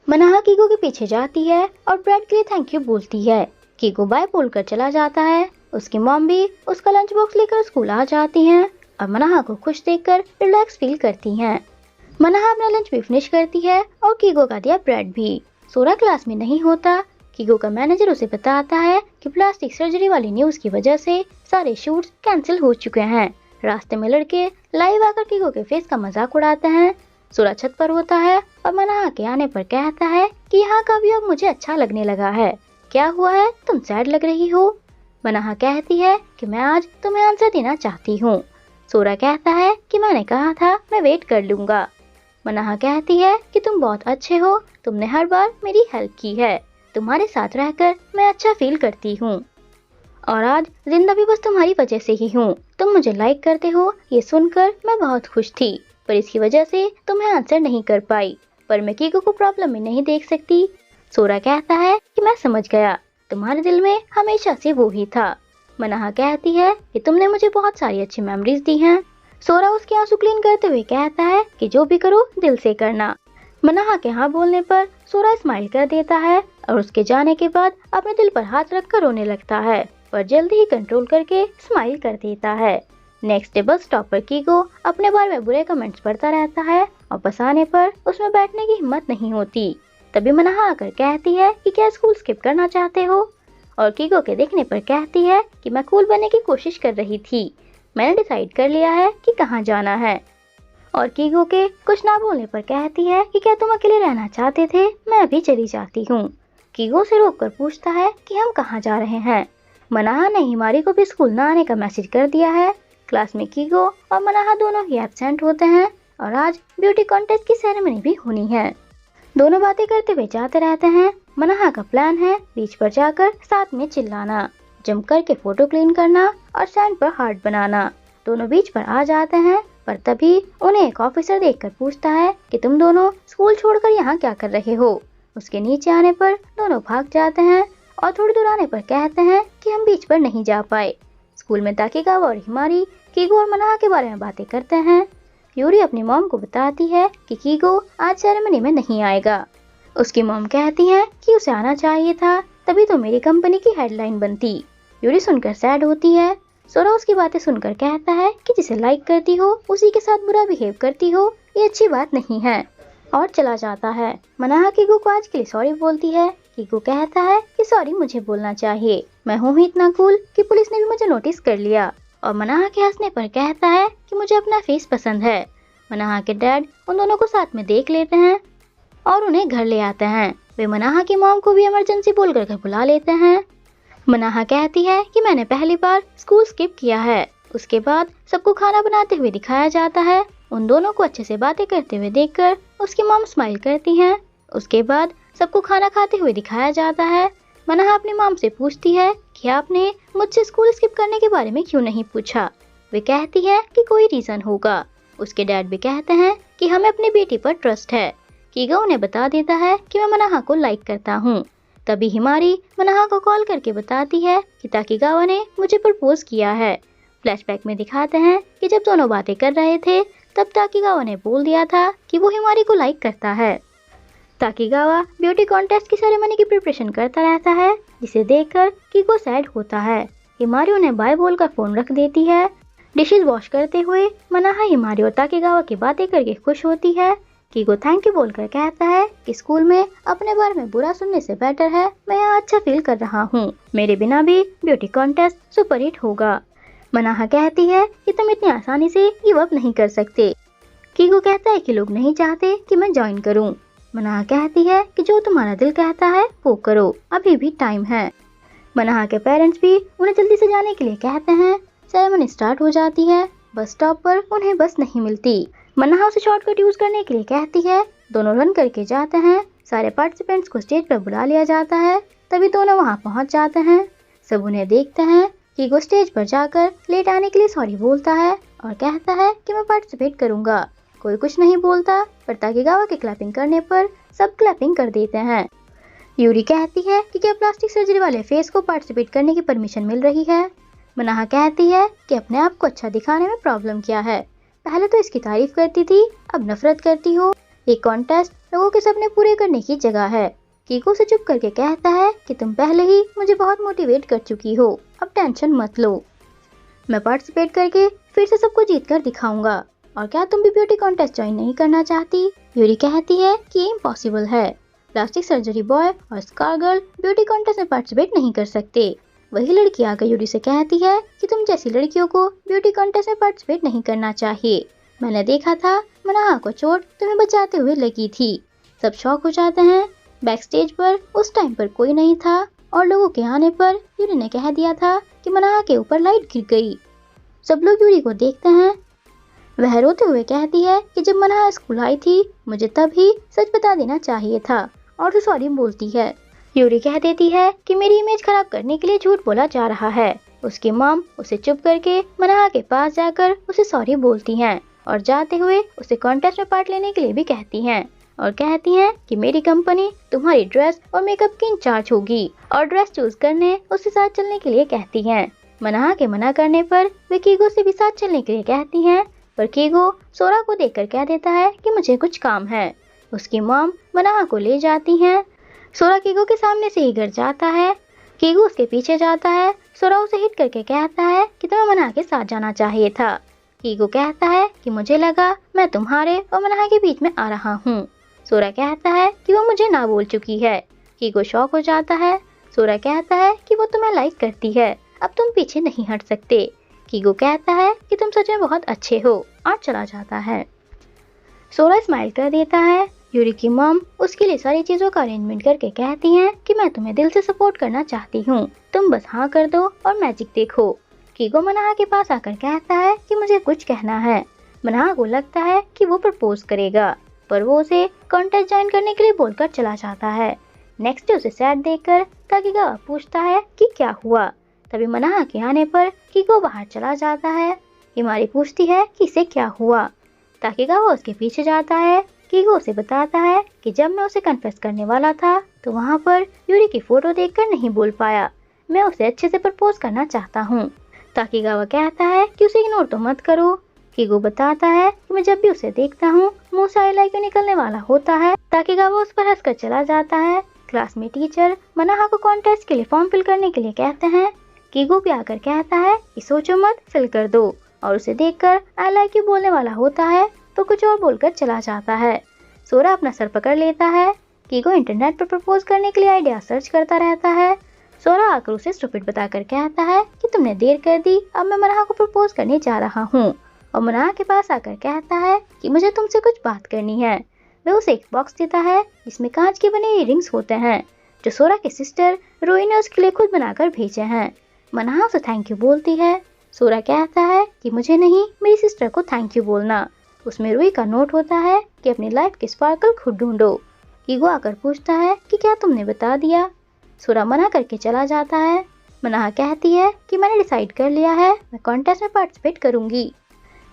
मनाहा Keigo के पीछे जाती है और ब्रेड के लिए थैंक यू बोलती है। कीगो बाय बोलकर चला जाता है। उसकी मॉम भी उसका लंच बॉक्स लेकर स्कूल आ जाती हैं और मनाहा को खुश देखकर रिलैक्स फील करती हैं। मनाहा अपना लंच भी फिनिश करती है और कीगो का दिया ब्रेड भी। सोरा क्लास में नहीं होता। कीगो का मैनेजर उसे बताता है कि प्लास्टिक सर्जरी वाली न्यूज की वजह से सारे शूट्स कैंसिल हो चुके हैं। रास्ते में लड़के लाइव आकर कीगो के फेस का मजाक उड़ाते हैं। सोरा छत पर होता है और मनाहा के आने पर कहता है कि यहाँ का व्यू अब मुझे अच्छा लगने लगा है। क्या हुआ है, तुम सैड लग रही हो? मनाहा कहती है कि मैं आज तुम्हें आंसर देना चाहती हूँ। सोरा कहता है कि मैंने कहा था मैं वेट कर लूंगा। मनाहा कहती है कि तुम बहुत अच्छे हो, तुमने हर बार मेरी हेल्प की है, तुम्हारे साथ रहकर मैं अच्छा फील करती हूँ और आज जिंदा भी बस तुम्हारी वजह से ही हूँ। तुम मुझे लाइक करते हो ये सुनकर मैं बहुत खुश थी, पर इसकी वजह से तुम्हें आंसर नहीं कर पाई, पर मैं कीगो को प्रॉब्लम में नहीं देख सकती। सोरा कहता है कि मैं समझ गया, तुम्हारे दिल में हमेशा से वो ही था। मनाहा कहती है कि तुमने मुझे बहुत सारी अच्छी मेमोरीज दी हैं। सोरा उसके आंसू क्लीन करते हुए कहता है कि जो भी करो दिल से करना। मनाहा के हाँ बोलने पर सोरा स्माइल कर देता है और उसके जाने के बाद अपने दिल पर हाथ रखकर रोने लगता है, पर जल्दी ही कंट्रोल करके स्माइल कर देता है। नेक्स्ट डे बस स्टॉप पर कीगो अपने बारे में बुरे कमेंट्स पढ़ता रहता है और बस आने पर उसमें बैठने की हिम्मत नहीं होती। तभी मनाहा आकर कहती है कि क्या स्कूल स्किप करना चाहते हो, और कीगो के देखने पर कहती है कि मैं कूल बनने की कोशिश कर रही थी, मैंने डिसाइड कर लिया है कि कहाँ जाना है। और कीगो के कुछ ना बोलने पर कहती है कि क्या तुम अकेले रहना चाहते थे, मैं अभी चली जाती हूँ। कीगो से रोककर पूछता है कि हम कहाँ जा रहे हैं। मनाहा ने हिमारी को भी स्कूल न आने का मैसेज कर दिया है। क्लास में कीगो और मनाहा दोनों ही एब्सेंट होते हैं और आज ब्यूटी कॉन्टेस्ट की सेरेमनी भी होनी है। दोनों बातें करते हुए जाते रहते हैं। मनाहा का प्लान है बीच पर जाकर साथ में चिल्लाना, जम करके फोटो क्लीन करना और सैंड पर हार्ट बनाना। दोनों बीच पर आ जाते हैं, पर तभी उन्हें एक ऑफिसर देखकर पूछता है कि तुम दोनों स्कूल छोड़कर यहाँ क्या कर रहे हो। उसके नीचे आने पर दोनों भाग जाते हैं और थोड़ी दूर आने पर कहते हैं कि हम बीच पर नहीं जा पाए। स्कूल में ताकीगावा और हिमारी कीगो और मनाहा के बारे में बातें करते हैं। यूरी अपनी मॉम को बताती है कि कीगो आज सेरेमनी में नहीं आएगा। उसकी मॉम कहती है कि उसे आना चाहिए था, तभी तो मेरी कंपनी की हेडलाइन बनती। यूरी सुनकर सैड होती है। सोरा उसकी बातें सुनकर कहता है कि जिसे लाइक करती हो उसी के साथ बुरा बिहेव करती हो, ये अच्छी बात नहीं है, और चला जाता है। मनाहा कीगो को आज के लिए सॉरी बोलती है। कीगो कहता है कि सॉरी मुझे बोलना चाहिए, मैं हूँ ही इतना कूल कि पुलिस ने भी मुझे नोटिस कर लिया। और मनाहा के हंसने पर कहता है कि मुझे अपना फेस पसंद है। मनाहा के डैड उन दोनों को साथ में देख लेते हैं और उन्हें घर ले आते हैं। वे मनाहा की मॉम को भी इमरजेंसी बोलकर घर बुला लेते हैं। मनाहा कहती है कि मैंने पहली बार स्कूल स्किप किया है। उसके बाद सबको खाना बनाते हुए दिखाया जाता है। उन दोनों को अच्छे से बातें करते हुए देखकर उसकी मॉम स्माइल करती हैं। उसके बाद सबको खाना खाते हुए दिखाया जाता है। मनाहा अपनी मॉम से पूछती है कि आपने मुझसे स्कूल स्किप करने के बारे में क्यों नहीं पूछा। वे कहती है कि कोई रीजन होगा। उसके डैड भी कहते हैं कि हमें अपनी बेटी पर ट्रस्ट है। कीगो उन्हें बता देता है कि मैं मनाहा को लाइक करता हूँ। तभी हिमारी मनाहा को कॉल करके बताती है कि ताकीगावा ने मुझे प्रपोज किया है। फ्लैशबैक में दिखाते हैं कि जब दोनों बातें कर रहे थे तब ताकीगावा ने बोल दिया था कि वो हिमारी को लाइक करता है। ताकीगावा ब्यूटी कॉन्टेस्ट की सेरेमनी की प्रिपरेशन करता रहता है, जिसे देखकर कीगो सैड होता है। हिमारी उन्हें बाय बोलकर फोन रख देती है। डिशेस वॉश करते हुए मनाहा हिमारी और ताकीगावा की बातें करके खुश होती है। कीगो थैंक यू बोलकर कहता है कि स्कूल में अपने बारे में बुरा सुनने से बेटर है मैं यहाँ अच्छा फील कर रहा हूँ, मेरे बिना भी ब्यूटी कॉन्टेस्ट सुपर हिट होगा। मनाहा कहती है कि तुम इतनी आसानी से गिव अप नहीं कर सकते। कीगो कहता है कि लोग नहीं चाहते कि मैं ज्वाइन करूँ। मनाहा कहती है कि जो तुम्हारा दिल कहता है वो करो, अभी भी टाइम है। मनाहा के पेरेंट्स भी उन्हें जल्दी से जाने के लिए कहते हैं। सेरेमनी स्टार्ट हो जाती है। बस स्टॉप पर उन्हें बस नहीं मिलती। मनाहा उसे शॉर्टकट यूज करने के लिए कहती है। दोनों रन करके जाते हैं। सारे पार्टिसिपेंट्स को स्टेज पर बुला लिया जाता है। तभी दोनों वहां पहुंच जाते हैं। सब उन्हें देखते हैं। कीगो स्टेज पर जाकर लेट आने के लिए सॉरी बोलता है और कहता है कि मैं पार्टिसिपेट करूंगा। कोई कुछ नहीं बोलता, पर ताकेगावा के क्लैपिंग करने पर सब क्लैपिंग कर देते हैं। यूरी कहती है कि क्या प्लास्टिक सर्जरी वाले फेस को पार्टिसिपेट करने की परमिशन मिल रही है। मनाहा कहती है कि अपने आप को अच्छा दिखाने में प्रॉब्लम क्या है। पहले तो इसकी तारीफ करती थी, अब नफरत करती हो। ये कॉन्टेस्ट लोगों के सपने पूरे करने की जगह है। कीको से चुप करके कहता है कि तुम पहले ही मुझे बहुत मोटिवेट कर चुकी हो, अब टेंशन मत लो। मैं पार्टिसिपेट करके फिर से सबको जीत कर दिखाऊंगा। और क्या तुम भी ब्यूटी कॉन्टेस्ट ज्वाइन नहीं करना चाहती? यूरी कहती है कि ये इम्पॉसिबल है। प्लास्टिक सर्जरी बॉय और स्कार गर्ल ब्यूटी कॉन्टेस्ट में पार्टिसिपेट नहीं कर सकते। वही लड़की आकर यूरी से कहती है कि तुम जैसी लड़कियों को ब्यूटी कॉन्टेस्ट में पार्टिसिपेट नहीं करना चाहिए। मैंने देखा था मनाहा को चोट तुम्हें बचाते हुए लगी थी। सब शॉक हो जाते हैं। बैक स्टेज पर उस टाइम पर कोई नहीं था और लोगों के आने पर यूरी ने कह दिया था कि मनाहा के ऊपर लाइट गिर गई। सब लोग यूरी को देखते हैं। वह रोते हुए कहती है कि जब मनाहा स्कूल आई थी मुझे तभी सच बता देना चाहिए था, और वो सॉरी बोलती है। यूरी कह देती है कि मेरी इमेज खराब करने के लिए झूठ बोला जा रहा है। उसकी मॉम उसे चुप करके मनाहा के पास जाकर उसे सॉरी बोलती हैं और जाते हुए उसे कॉन्टेस्ट में पार्ट लेने के लिए भी कहती हैं और कहती हैं कि मेरी कंपनी तुम्हारी ड्रेस और मेकअप की इंचार्ज होगी और ड्रेस चूज करने उसके साथ चलने के लिए कहती हैं। मनाहा के मना करने पर वे कीगो से भी साथ चलने के लिए कहती हैं, पर कीगो सोरा को देखकर कह देता है कि मुझे कुछ काम है। उसकी मॉम मनाहा को ले जाती हैं। सोरा कीगो के सामने से ही गिर जाता है। कीगो उसके पीछे जाता है। सोरा उसे हिट करके कहता है कि तुम्हें मनाहा के साथ जाना चाहिए था। कीगो कहता है कि मुझे लगा मैं तुम्हारे और मनाहा के बीच में आ रहा हूँ। सोरा कहता है कि वो मुझे ना बोल चुकी है। कीगो शॉक हो जाता है। सोरा कहता है कि वो तुम्हें लाइक करती है, अब तुम पीछे नहीं हट सकते। कीगो कहता है कि तुम सच में बहुत अच्छे हो और चला जाता है। सोरा स्माइल कर देता है। यूरी की मॉम उसके लिए सारी चीजों का अरेंजमेंट करके कहती हैं कि मैं तुम्हें दिल से सपोर्ट करना चाहती हूँ, तुम बस हाँ कर दो और मैजिक देखो। कीगो मनाहा के पास आकर कहता है कि मुझे कुछ कहना है। मनाहा को लगता है कि वो प्रपोज करेगा, पर वो उसे कॉन्टेस्ट ज्वाइन करने के लिए बोलकर चला जाता है। नेक्स्ट डे उसे सैड देखकर ताकेगावा पूछता है कि क्या हुआ। तभी मनाहा के आने पर कीगो बाहर चला जाता है। हिमारी पूछती है कि इसे क्या हुआ। ताकेगावा उसके पीछे जाता है। कीगो उसे बताता है कि जब मैं उसे कन्फेस करने वाला था तो वहाँ पर यूरी की फोटो देखकर नहीं बोल पाया। मैं उसे अच्छे से प्रपोज करना चाहता हूँ। ताकेगावा कहता है कि उसे इग्नोर तो मत करो। कीगो बताता है कि मैं जब भी उसे देखता हूँ मुंह से आईलाइनर निकलने वाला होता है। ताकेगावा उस पर हंसकर चला जाता है। क्लास में टीचर मनाहा को कॉन्टेस्ट के लिए फॉर्म फिल करने के लिए कहते हैं। कीगो भी आकर कहता है कि सोचो मत, फिल कर दो, और उसे देखकर आई लाइक यू बोलने वाला होता है तो कुछ और बोलकर चला जाता है। सोरा अपना सर पकड़ लेता है। कीगो इंटरनेट पर प्रपोज करने के लिए आइडिया सर्च करता रहता है। सोरा आकर उसे स्टूपिड बताकर कहता है कि तुमने देर कर दी, अब मैं मनाहा को प्रपोज करने जा रहा हूँ। और मनाहा के पास आकर कहता है कि मुझे तुमसे कुछ बात करनी है। वह उसे एक बॉक्स देता है जिसमें कांच के बने इयररिंग्स होते हैं जो सोरा के सिस्टर रोई ने उसके लिए खुद बनाकर भेजे हैं। मनाहा उसे थैंक यू बोलती है। सोरा कहता है कि मुझे नहीं, मेरी सिस्टर को थैंक यू बोलना। उसमें रुई का नोट होता है कि अपनी लाइफ की स्पार्कल खुद ढूंढो। कीगो आकर पूछता है कि क्या तुमने बता दिया। सोरा मना करके चला जाता है। मनाहा कहती है कि मैंने डिसाइड कर लिया है, मैं कॉन्टेस्ट में पार्टिसिपेट करूंगी।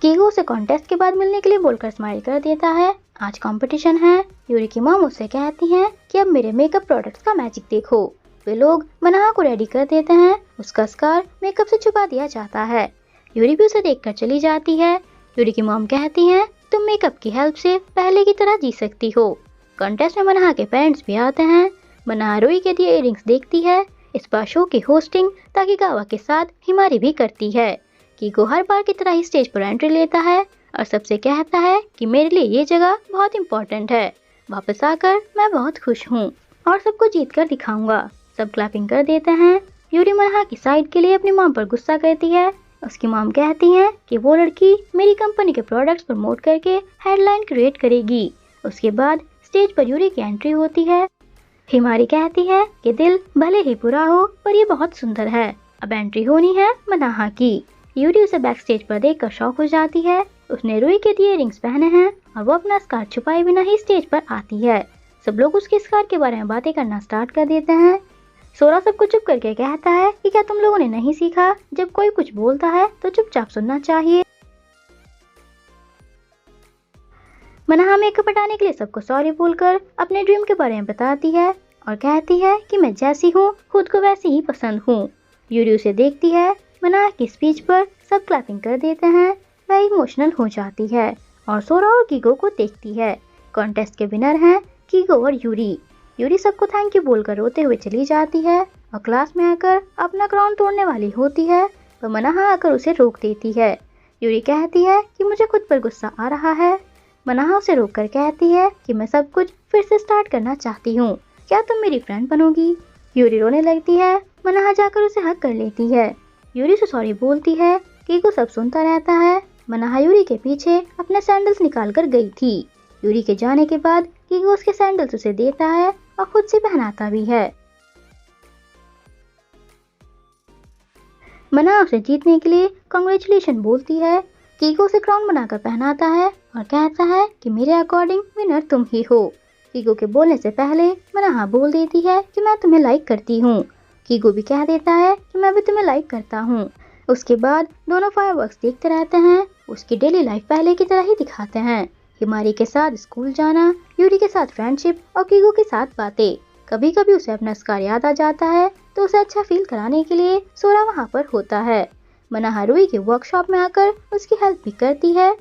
कीगो उसे कॉन्टेस्ट के बाद मिलने के लिए बोलकर स्माइल कर देता है। आज कंपटीशन है। यूरी की मॉम उससे कहती हैं कि अब मेरे मेकअप प्रोडक्ट्स का मैजिक देखो। वे लोग मनाहा को रेडी कर देते हैं। उसका स्कार मेकअप से छुपा दिया जाता है। यूरी भी उसे देखकर चली जाती है। यूरी की मॉम कहती हैं तुम मेकअप की हेल्प से पहले की तरह जी सकती हो। कॉन्टेस्ट में मनाहा के पेरेंट्स भी आते हैं। मनाहा रुई के दिए इयररिंग्स देखती है। इस बार शो की होस्टिंग ताकेगावा के साथ हिमारी भी करती है। कीगो हर बार की तरह ही स्टेज पर एंट्री लेता है और सबसे कहता है कि मेरे लिए ये जगह बहुत इम्पोर्टेंट है। वापस आकर मैं बहुत खुश हूँ और सबको जीत कर दिखाऊंगा। सब क्लैपिंग कर देते हैं। यूरी मनाहा की साइड के लिए अपनी मॉम पर गुस्सा करती है। उसकी मॉम कहती हैं कि वो लड़की मेरी कंपनी के प्रोडक्ट्स प्रमोट करके हेडलाइन क्रिएट करेगी। उसके बाद स्टेज पर यूरी की एंट्री होती है। हिमारी कहती है कि दिल भले ही बुरा हो पर ये बहुत सुंदर है। अब एंट्री होनी है मनाहा की। यूरी उसे बैक स्टेज पर देखकर शॉक हो जाती है। उसने रुई के दिए रिंग्स पहने हैं और वो अपना स्कार छुपाए बिना ही स्टेज पर आती है। सब लोग उसके स्कार के बारे में बातें करना स्टार्ट कर देते हैं। सोरा सबको चुप करके कहता है कि क्या तुम लोगों ने नहीं सीखा, जब कोई कुछ बोलता है तो चुपचाप सुनना चाहिए। मनाहा मेकअप हटाने के लिए सबको सॉरी बोलकर अपने ड्रीम के बारे में बताती है और कहती है कि मैं जैसी हूँ खुद को वैसी ही पसंद हूँ। यूरी उसे देखती है। मनाहा की स्पीच पर सब क्लैपिंग कर देते हैं। वह इमोशनल हो जाती है और सोरा और कीगो को देखती है। कॉन्टेस्ट के विनर हैं कीगो और यूरी। यूरी सबको थैंक यू बोलकर रोते हुए चली जाती है और क्लास में आकर अपना क्राउन तोड़ने वाली होती है, पर मनाहा आकर उसे रोक देती है। यूरी कहती है कि मुझे खुद पर गुस्सा आ रहा है। मनाहा उसे रोककर कहती है कि मैं सब कुछ फिर से स्टार्ट करना चाहती हूँ, क्या तुम मेरी फ्रेंड बनोगी? यूरी रोने लगती है। मनाहा जाकर उसे हक कर लेती है। यूरी से सॉरी बोलती है। कीगो सब सुनता रहता है। मनाहा यूरी के पीछे अपने सैंडल्स निकाल कर गई थी। यूरी के जाने के बाद कीगो उसके सैंडल्स उसे देता है और खुद से पहनाता भी है। मनाहा उसे जीतने के लिए कांग्रेचुलेशन बोलती है। कीगो उसे क्राउन बनाकर पहनाता है और कहता है कि मेरे अकॉर्डिंग विनर तुम ही हो। कीगो के बोलने से पहले मनाहा बोल देती है कि मैं तुम्हें लाइक करती हूँ। कीगो भी कह देता है कि मैं भी तुम्हें लाइक करता हूँ। उसके बाद दोनों फायरवर्क्स देखते रहते हैं। उसकी डेली लाइफ पहले की तरह ही दिखाते हैं। हिमारी के साथ स्कूल जाना, यूरी के साथ फ्रेंडशिप और कीगो के साथ बातें। कभी कभी उसे अपना स्कार याद आ जाता है तो उसे अच्छा फील कराने के लिए सोरा वहाँ पर होता है। मनाहा रुई के वर्कशॉप में आकर उसकी हेल्प भी करती है